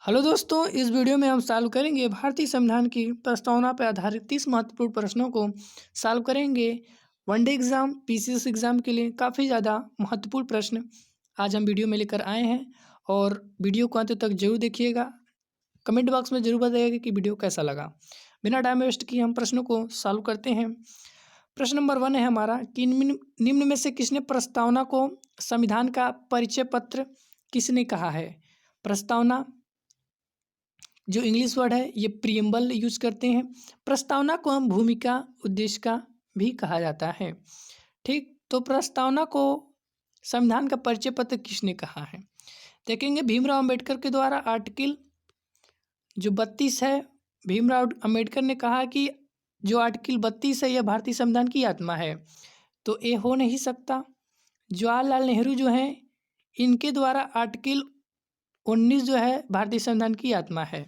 Hello दोस्तों, इस video में हम सॉल्व करेंगे भारतीय संविधान की प्रस्तावना पर आधारित 30 महत्वपूर्ण प्रश्नों को सॉल्व करेंगे। वनडे एग्जाम, पीसीएस एग्जाम के लिए काफ़ी ज़्यादा महत्वपूर्ण प्रश्न आज हम वीडियो में लेकर आए हैं और वीडियो को अंत तक जरूर देखिएगा। कमेंट बॉक्स में जरूर बताइएगा कि वीडियो कैसा लगा। बिना टाइम वेस्ट किए हम प्रश्नों को सॉल्व करते हैं। प्रश्न नंबर 1 है हमारा कि निम्न में से किसने प्रस्तावना को संविधान का परिचय पत्र किसने कहा है। प्रस्तावना जो इंग्लिश वर्ड है ये प्रियम्बल यूज करते हैं। प्रस्तावना को हम भूमिका उद्देशिका भी कहा जाता है। ठीक, तो प्रस्तावना को संविधान का परिचय पत्र किसने कहा है, देखेंगे भीमराव अंबेडकर के द्वारा। आर्टिकल जो 32 है, भीमराव अंबेडकर ने कहा कि जो आर्टिकल 32 है यह भारतीय संविधान की आत्मा है, तो ये हो नहीं सकता। जवाहरलाल नेहरू जो हैं इनके द्वारा आर्टिकल 19 जो है भारतीय संविधान की आत्मा है।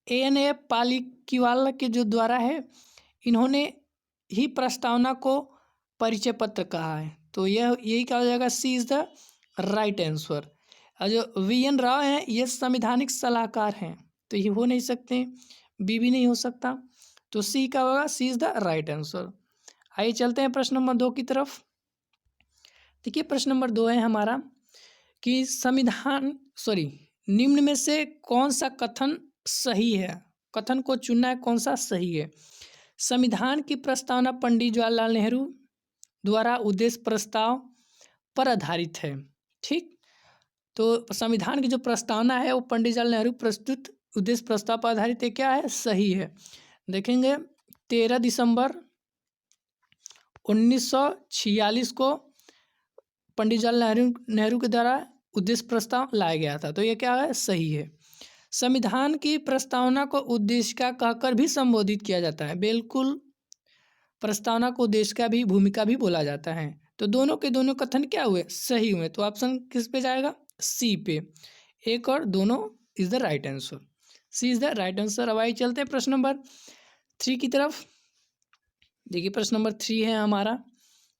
ANA पालिकीवाला के जो द्वारा है, इन्होंने ही प्रस्तावना को परिचय पत्र कहा है, तो यही कहा जाएगा सी इज़ द राइट आंसर। और जो VN राव हैं ये संवैधानिक सलाहकार हैं, तो ये हो नहीं सकते, बी भी नहीं हो सकता, तो सी का होगा, सी इज़ द राइट आंसर। आइए चलते हैं प्रश्न नंबर 2 की तरफ। देखिए प्रश्न नंबर 2 है हमारा कि निम्न में से कौन सा कथन सही है। कथन को चुनना है कौन सा सही है। संविधान की प्रस्तावना पंडित जवाहरलाल नेहरू द्वारा उद्देश्य प्रस्ताव पर आधारित है। ठीक, तो संविधान की जो प्रस्तावना है वो पंडित जवाहरलाल नेहरू प्रस्तुत उद्देश्य प्रस्ताव पर आधारित है। क्या है, सही है। देखेंगे 13 दिसंबर 1946 को पंडित जवाहरलाल नेहरू के द्वारा उद्देश्य प्रस्ताव लाया गया था, तो ये क्या है, सही है। संविधान की प्रस्तावना को उद्देशिका कहकर भी संबोधित किया जाता है। बिल्कुल, प्रस्तावना को उद्देशिका भी, भूमिका भी बोला जाता है, तो दोनों के दोनों कथन क्या हुए, सही हुए। तो ऑप्शन किस पे जाएगा, सी पे। एक और दोनों is the right answer, C is the right answer. अब आइए चलते हैं प्रश्न नंबर 3 की तरफ। देखिए प्रश्न नंबर 3 है हमारा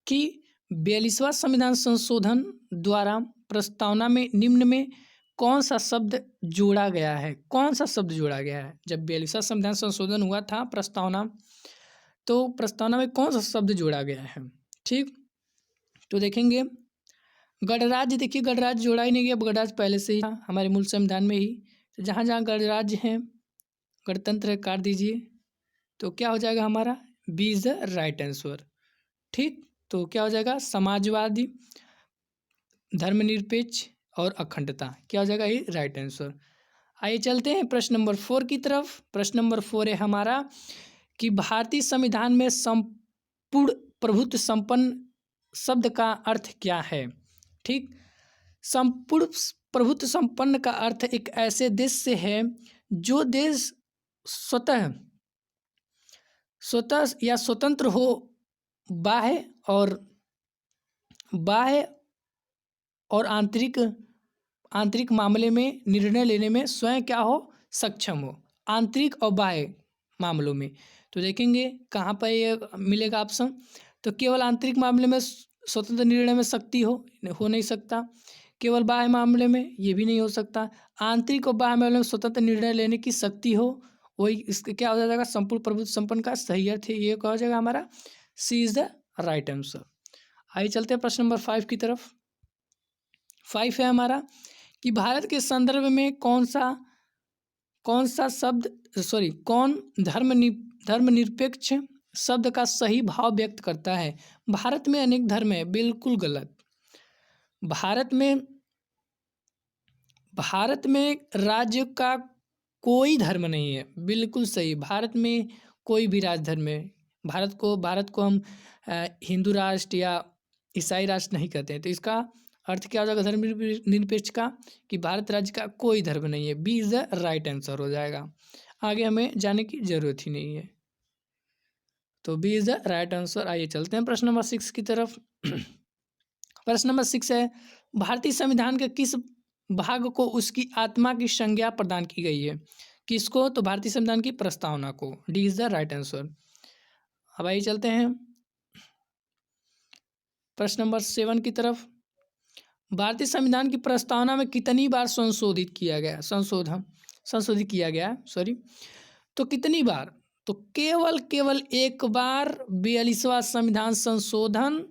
कि 42वां संविधान संशोधन द्वारा प्रस्तावना में निम्न में कौन सा शब्द जोड़ा गया है। कौन सा शब्द जोड़ा गया है। जब 42वां संविधान संशोधन हुआ था प्रस्तावना, तो प्रस्तावना में कौन सा शब्द जोड़ा गया है। ठीक, तो देखेंगे गणराज्य। देखिए गणराज्य जोड़ा ही नहीं गया, गणराज्य पहले से ही था हमारे मूल संविधान में ही। तो जहाँ जहाँ गणराज्य है, गणतंत्र काट दीजिए, तो क्या हो जाएगा हमारा, B is the right answer. ठीक, तो क्या हो जाएगा, समाजवादी, धर्मनिरपेक्ष और अखंडता, क्या हो जाएगा, ये राइट आंसर। आइए चलते हैं प्रश्न नंबर 4 की तरफ। प्रश्न नंबर 4 है हमारा कि भारतीय संविधान में संपूर्ण प्रभुत्व संपन्न शब्द का अर्थ क्या है। ठीक, संपूर्ण प्रभुत्व संपन्न का अर्थ एक ऐसे देश से है जो देश स्वतः या स्वतंत्र हो, बाह्य और आंतरिक मामले में निर्णय लेने में स्वयं क्या हो, सक्षम हो, आंतरिक और बाह्य मामलों में। तो देखेंगे कहाँ पर ये मिलेगा ऑप्शन, तो केवल आंतरिक मामले में स्वतंत्र निर्णय में शक्ति हो नहीं सकता, केवल बाह्य मामले में ये भी नहीं हो सकता, आंतरिक और बाह्य मामले में स्वतंत्र निर्णय लेने की शक्ति हो, वही इसके क्या हो जाएगा, संपूर्ण प्रभुत्व संपन्न का सही अर्थ है, ये क्या हो जाएगा हमारा, सी इज द राइट आंसर। आइए चलते हैं प्रश्न नंबर 5 की तरफ। 5 है हमारा कि भारत के संदर्भ में कौन धर्मनिरपेक्ष शब्द का सही भाव व्यक्त करता है। भारत में अनेक धर्म है, बिल्कुल गलत। भारत में राज्य का कोई धर्म नहीं है, बिल्कुल सही। भारत में कोई भी राज धर्म है। भारत को हम हिंदू राष्ट्र या ईसाई राष्ट्र नहीं कहते हैं, तो इसका अर्थ क्या हो जाएगा धर्मनिरपेक्ष का, कि भारत राज्य का कोई धर्म नहीं है। B is the right answer हो जाएगा, आगे हमें जाने की जरूरत ही नहीं है, तो B is the right answer. आइए चलते हैं प्रश्न नंबर 6 की तरफ। प्रश्न नंबर 6 है भारतीय संविधान के किस भाग को उसकी आत्मा की संज्ञा प्रदान की गई है। किसको, तो भारतीय संविधान की प्रस्तावना को। D is the right answer. अब आइए चलते हैं प्रश्न नंबर 7 की तरफ। भारतीय संविधान की प्रस्तावना में कितनी बार संशोधन संशोधित किया गया है, सॉरी। तो कितनी बार? तो केवल एक बार 42वां संविधान संशोधन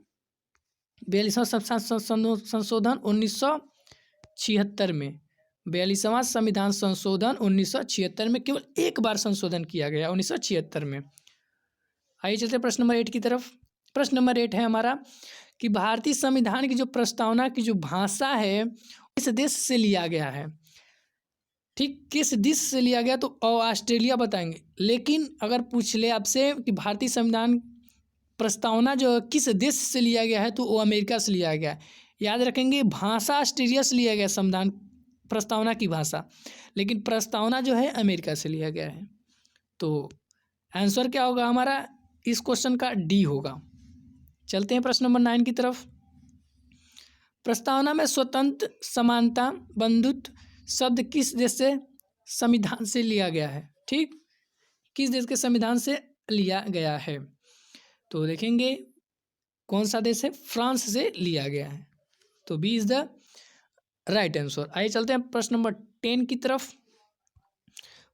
1976 में, 42वां संविधान संशोधन 1976 में केवल एक बार संशोधन किया गया 1976 में। आइए चलते प्रश्न नंबर 8 की तरफ। प्रश्न नंबर 8 है हमारा कि भारतीय संविधान की जो प्रस्तावना की जो भाषा है किस देश से लिया गया है। ठीक, किस देश से लिया गया? तो ऑस्ट्रेलिया बताएंगे। लेकिन अगर पूछ ले आपसे कि भारतीय संविधान प्रस्तावना जो किस देश से लिया गया है, तो वो अमेरिका से लिया गया है। याद रखेंगे, भाषा ऑस्ट्रेलिया से लिया गया संविधान प्रस्तावना की भाषा, लेकिन प्रस्तावना जो है अमेरिका से लिया गया है। तो आंसर क्या होगा हमारा इस क्वेश्चन का? डी होगा। चलते हैं प्रश्न नंबर 9 की तरफ। प्रस्तावना में स्वतंत्र, समानता, बंधुत्व शब्द किस देश से संविधान से लिया गया है? ठीक, किस देश के संविधान से लिया गया है? तो देखेंगे कौन सा देश है? फ्रांस से लिया गया है। तो B is the right answer. आइए चलते हैं प्रश्न नंबर 10 की तरफ।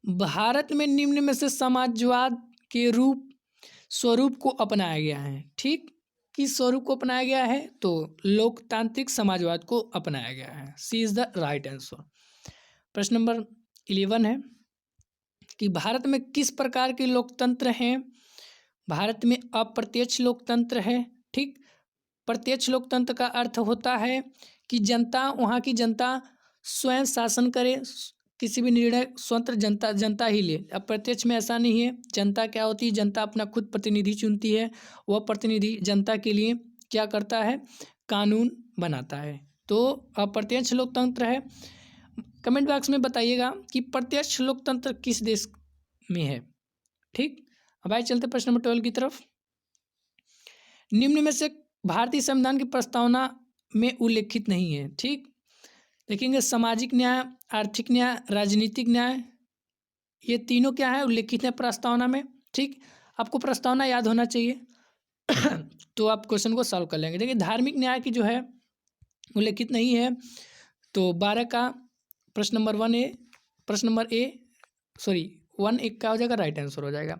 भारत में निम्न में से समाजवाद के स्वरूप को अपनाया गया है। ठीक, किस स्वरूप को अपनाया गया है? तो लोकतांत्रिक समाजवाद को अपनाया गया है। सी इज द राइट आंसर। प्रश्न नंबर 11 है कि भारत में किस प्रकार के लोकतंत्र हैं? भारत में अप्रत्यक्ष लोकतंत्र है। ठीक, प्रत्यक्ष लोकतंत्र का अर्थ होता है कि जनता, वहाँ की जनता स्वयं शासन करे, किसी भी निर्णय स्वतंत्र जनता ही ले। अप्रत्यक्ष में ऐसा नहीं है। जनता क्या होती है? जनता अपना खुद प्रतिनिधि चुनती है। वह प्रतिनिधि जनता के लिए क्या करता है? कानून बनाता है। तो अप्रत्यक्ष लोकतंत्र है। कमेंट बॉक्स में बताइएगा कि प्रत्यक्ष लोकतंत्र किस देश में है। ठीक, अब आइए चलते प्रश्न नंबर 12 की तरफ। निम्न में से भारतीय संविधान की प्रस्तावना में उल्लेखित नहीं है। ठीक, देखेंगे सामाजिक न्याय, आर्थिक न्याय, राजनीतिक न्याय, ये तीनों क्या है? उल्लेखित है प्रस्तावना में। ठीक, आपको प्रस्तावना याद होना चाहिए तो आप क्वेश्चन को सॉल्व कर लेंगे। देखिए धार्मिक न्याय की जो है उल्लेखित नहीं है। तो 12 का प्रश्न नंबर 1 एक का हो जाएगा, राइट आंसर हो जाएगा।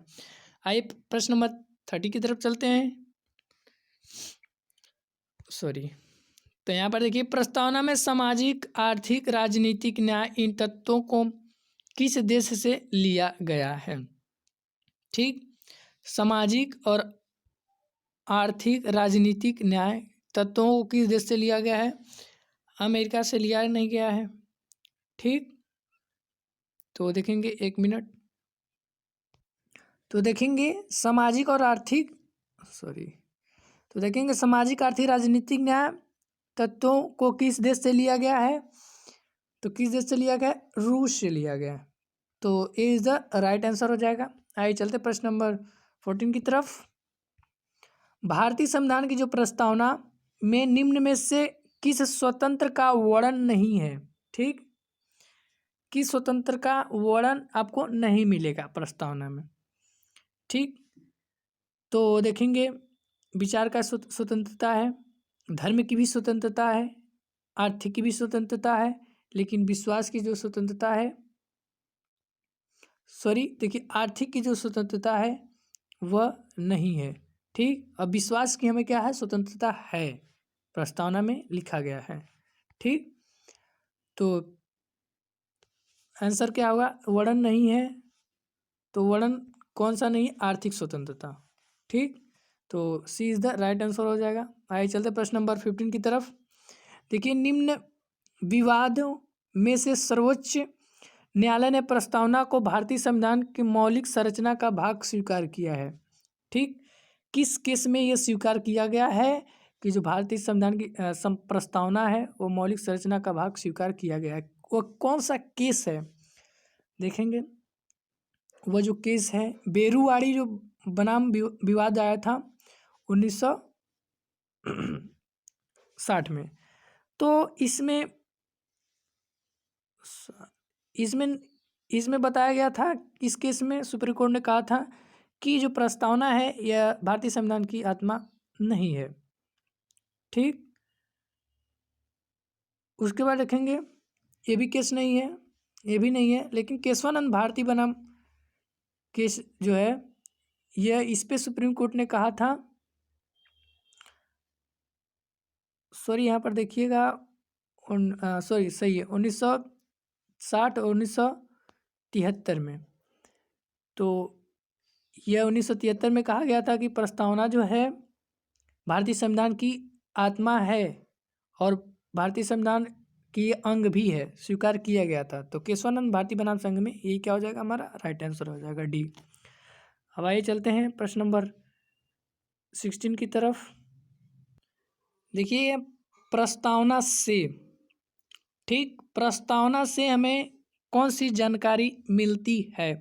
आइए प्रश्न नंबर 30 की तरफ चलते हैं। तो यहाँ पर देखिए प्रस्तावना में सामाजिक, आर्थिक, राजनीतिक न्याय, इन तत्वों को किस देश से लिया गया है? ठीक, सामाजिक और आर्थिक, राजनीतिक न्याय तत्वों को किस देश से लिया गया है? अमेरिका से लिया नहीं गया है। ठीक, तो देखेंगे 1 मिनट। तो देखेंगे सामाजिक और आर्थिक तो देखेंगे सामाजिक, आर्थिक, राजनीतिक न्याय तत्वों को किस देश से लिया गया है? तो किस देश से लिया गया है? रूस से लिया गया है। तो ए इज द राइट आंसर हो जाएगा। आइए चलते प्रश्न नंबर 14 की तरफ। भारतीय संविधान की जो प्रस्तावना में निम्न में से किस स्वतंत्र का वर्णन नहीं है? ठीक, किस स्वतंत्र का वर्णन आपको नहीं मिलेगा प्रस्तावना में? ठीक, तो देखेंगे विचार का स्वतंत्रता है, धर्म की भी स्वतंत्रता है, आर्थिक की भी स्वतंत्रता है, लेकिन विश्वास की जो स्वतंत्रता है, देखिए आर्थिक की जो स्वतंत्रता है वह नहीं है। ठीक, अब विश्वास की हमें क्या है? स्वतंत्रता है, प्रस्तावना में लिखा गया है। ठीक, तो आंसर क्या होगा? वर्णन नहीं है। तो वर्णन कौन सा नहीं? आर्थिक स्वतंत्रता। ठीक, तो सी इज द राइट आंसर हो जाएगा। आइए चलते प्रश्न नंबर 15 की तरफ। देखिए निम्न विवादों में से सर्वोच्च न्यायालय ने प्रस्तावना को भारतीय संविधान की मौलिक संरचना का भाग स्वीकार किया है। ठीक, किस केस में यह स्वीकार किया गया है कि जो भारतीय संविधान की प्रस्तावना है वो मौलिक संरचना का भाग स्वीकार किया गया है? वो कौन सा केस है? देखेंगे वह जो केस है बेरुवाड़ी जो बनाम विवाद आया था 1960 में। तो इसमें बताया गया था, इस केस में सुप्रीम कोर्ट ने कहा था कि जो प्रस्तावना है यह भारतीय संविधान की आत्मा नहीं है। ठीक, उसके बाद देखेंगे ये भी केस नहीं है। ये भी नहीं है, लेकिन केशवानंद भारती बनाम केस जो है यह इस पे सुप्रीम कोर्ट ने कहा था, सॉरी यहाँ पर देखिएगा, सॉरी सही है 1960 और 1973 में। तो यह 1973 में कहा गया था कि प्रस्तावना जो है भारतीय संविधान की आत्मा है और भारतीय संविधान की अंग भी है, स्वीकार किया गया था। तो केशवानंद भारती बनाम संघ में ये क्या हो जाएगा, हमारा राइट आंसर हो जाएगा डी। अब आइए चलते हैं प्रश्न नंबर 16 की तरफ। देखिए प्रस्तावना से, ठीक, प्रस्तावना से हमें कौन सी जानकारी मिलती है?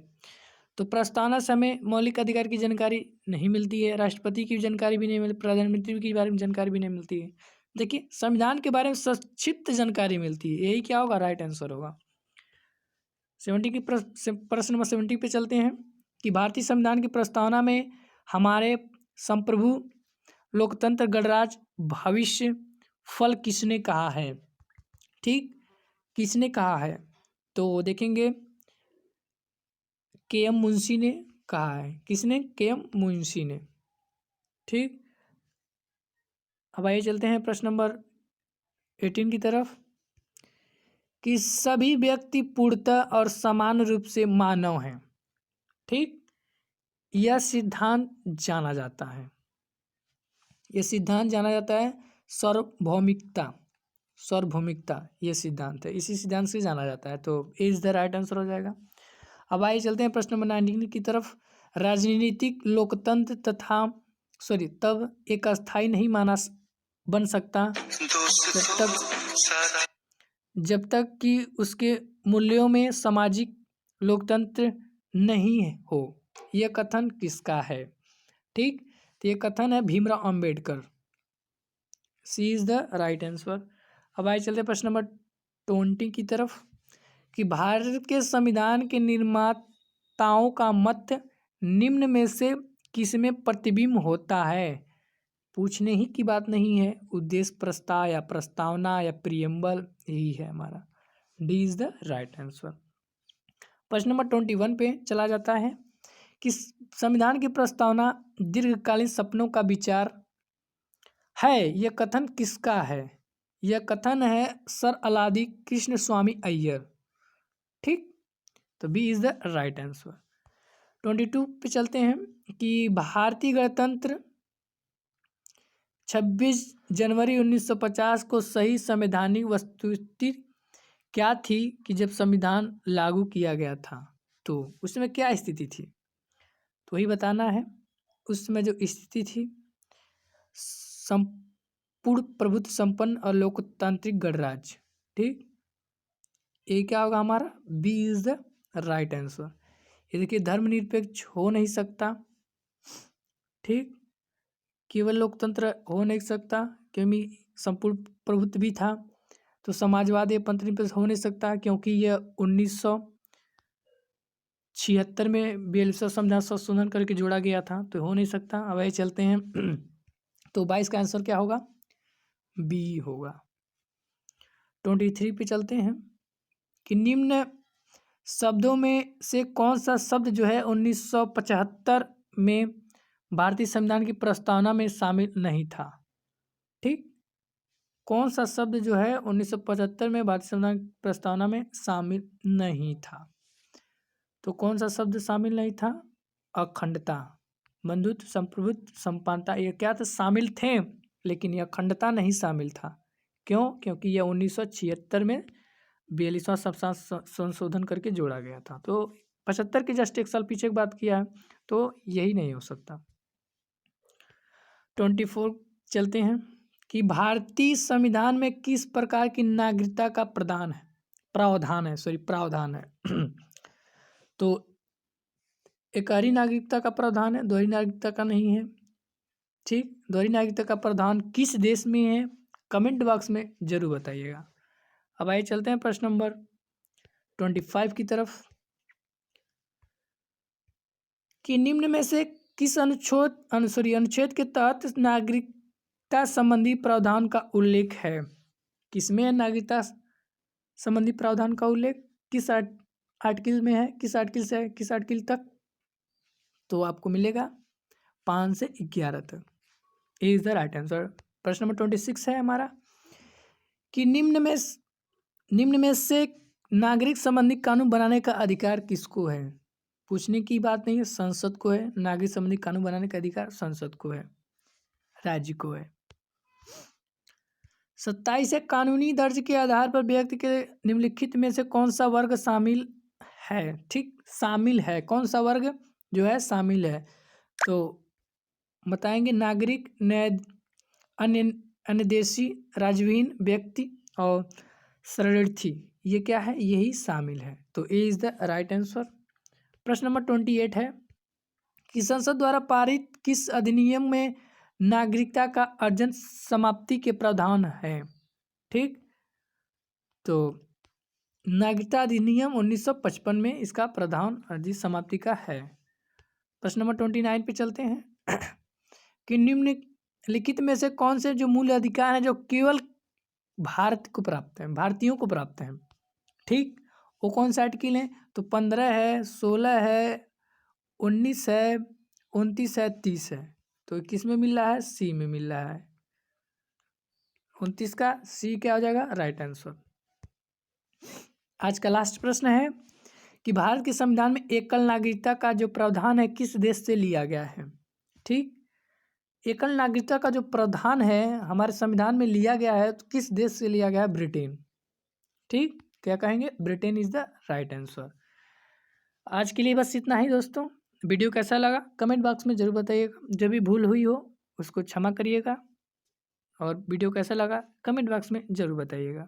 तो प्रस्तावना से हमें मौलिक अधिकार की जानकारी नहीं मिलती है, राष्ट्रपति की जानकारी भी नहीं मिलती, प्रधानमंत्री के बारे में जानकारी भी नहीं मिलती है। देखिए संविधान के बारे में संक्षिप्त जानकारी मिलती है, यही क्या होगा, राइट आंसर होगा। 70 की प्रश्न नंबर 70 पे चलते हैं कि भारतीय संविधान की प्रस्तावना में हमारे संप्रभु लोकतंत्र गणराज्य भविष्य फल किसने कहा है? ठीक, किसने कहा है? तो देखेंगे के एम मुंशी ने कहा है। किसने? के एम मुंशी ने। ठीक, अब आइए चलते हैं प्रश्न नंबर 18 की तरफ कि सभी व्यक्ति पूर्णतः और समान रूप से मानव हैं। ठीक, यह सिद्धांत जाना जाता है, यह सिद्धांत जाना जाता है सार्वभौमिकता, सार्वभौमिकता ये सिद्धांत है, इसी सिद्धांत से जाना जाता है। तो ए इज द राइट आंसर हो जाएगा। अब आइए चलते हैं प्रश्न नंबर 19 की तरफ। राजनीतिक लोकतंत्र तब एक अस्थायी नहीं बन सकता जब तक कि उसके मूल्यों में सामाजिक लोकतंत्र नहीं हो। यह कथन किसका है? ठीक, तो ये कथन है भीमराव अंबेडकर। सी इज द राइट आंसर। अब आइए चलते प्रश्न नंबर 20 की तरफ कि भारत के संविधान के निर्माताओं का मत निम्न में से किसमें प्रतिबिंब होता है? पूछने ही की बात नहीं है, उद्देश्य प्रस्ताव या प्रस्तावना या प्रियम्बल, यही है हमारा, D is the right answer. प्रश्न नंबर 21 पे चला जाता है कि संविधान की प्रस्तावना दीर्घकालीन सपनों का विचार है, यह कथन किसका है? यह कथन है सर अलादी कृष्ण स्वामी अय्यर। ठीक, तो B is the right answer. 22 पे चलते हैं कि भारतीय गणतंत्र 26 जनवरी 1950 को सही संवैधानिक वस्तुस्थिति क्या थी कि जब संविधान लागू किया गया था? तो उस समय क्या स्थिति थी, तो वही बताना है। उस समय जो स्थिति थी संपूर्ण प्रभुत्व संपन्न और लोकतांत्रिक गणराज्य। ठीक, ये क्या होगा हमारा, B is the right answer. ये देखिए धर्मनिरपेक्ष हो नहीं सकता, ठीक, केवल लोकतंत्र हो नहीं सकता क्योंकि संपूर्ण प्रभुत्व भी था। तो समाजवाद या पंथनिरपेक्ष हो नहीं सकता क्योंकि यह 1976 में 42वां संविधान संशोधन करके जोड़ा गया था, तो हो नहीं सकता। अब आइए चलते हैं तो 22 का आंसर क्या होगा, बी होगा। 23 पे चलते हैं कि निम्न शब्दों में से कौन सा शब्द जो है 1975 में भारतीय संविधान की प्रस्तावना में शामिल नहीं था? ठीक, कौन सा शब्द जो है 1975 में भारतीय संविधान की प्रस्तावना में शामिल नहीं था? तो कौन सा शब्द शामिल नहीं था? अखंडता, बंधुत्व, संप्रभुत्व, संपानता, ये क्या था, शामिल थे, लेकिन यह अखंडता नहीं शामिल था। क्यों? क्योंकि यह 1976 में 42वां संशोधन करके जोड़ा गया था। तो 75 के जस्ट एक साल पीछे की बात किया है, तो यही नहीं हो सकता। 24 चलते हैं कि भारतीय संविधान में किस प्रकार की नागरिकता का प्रावधान है तो एकहरी नागरिकता का प्रावधान है, दोहरी नागरिकता का नहीं है। ठीक, दोहरी नागरिकता का प्रावधान किस देश में है, कमेंट बॉक्स में जरूर बताइएगा। अब आइए चलते हैं प्रश्न नंबर 25 की तरफ कि निम्न में से किस अनुच्छेद के तहत नागरिकता संबंधी प्रावधान का उल्लेख है? किसमें नागरिकता संबंधी प्रावधान का उल्लेख? किस आर्टिकल में है, किस आर्टिकल से है, किस आर्टिकल तक, तो आपको मिलेगा 5 से 11 तक। ए इज द राइट आंसर। प्रश्न नंबर 26 है हमारा कि निम्न में से नागरिक संबंधी कानून बनाने का अधिकार किसको है। पूछने की बात नहीं है, संसद को है। नागरिक संबंधी कानून बनाने का अधिकार संसद को है, राज्य को है। 27 है कानूनी दर्ज के आधार पर व्यक्ति के निम्नलिखित में से कौन सा वर्ग शामिल है। ठीक, शामिल है, कौन सा वर्ग जो है शामिल है, तो बताएंगे नागरिक, अन्य देशी, राज्यविहीन व्यक्ति और शरणार्थी, ये क्या है, यही शामिल है। तो ए इज द राइट आंसर। प्रश्न नंबर 28 है कि संसद द्वारा पारित किस अधिनियम में नागरिकता का अर्जन समाप्ति के प्रावधान है। ठीक, तो नागरिकता अधिनियम 1955 में इसका प्रावधान अर्जित समाप्ति का है। प्रश्न नंबर 29 पे चलते हैं कि निम्नलिखित में से कौन से जो मूल अधिकार हैं जो केवल भारत को प्राप्त हैं, भारतीयों को प्राप्त हैं। ठीक, वो कौन सा आर्टिकल है, तो 15 है, 16 है, 19 है, 29 है, 30 है। तो किस में मिल रहा है, सी में मिल रहा है। 29 का सी क्या हो जाएगा, राइट आंसर। आज का लास्ट प्रश्न है कि भारत के संविधान में एकल नागरिकता का जो प्रावधान है किस देश से लिया गया है। ठीक, एकल नागरिकता का जो प्रावधान है हमारे संविधान में लिया गया है, तो किस देश से लिया गया है, ब्रिटेन। ठीक, क्या कहेंगे, Britain is the right answer. आज के लिए बस इतना ही दोस्तों। वीडियो कैसा लगा कमेंट बॉक्स में जरूर बताइएगा, जब भी भूल हुई हो उसको क्षमा करिएगा, और वीडियो कैसा लगा कमेंट बॉक्स में जरूर बताइएगा।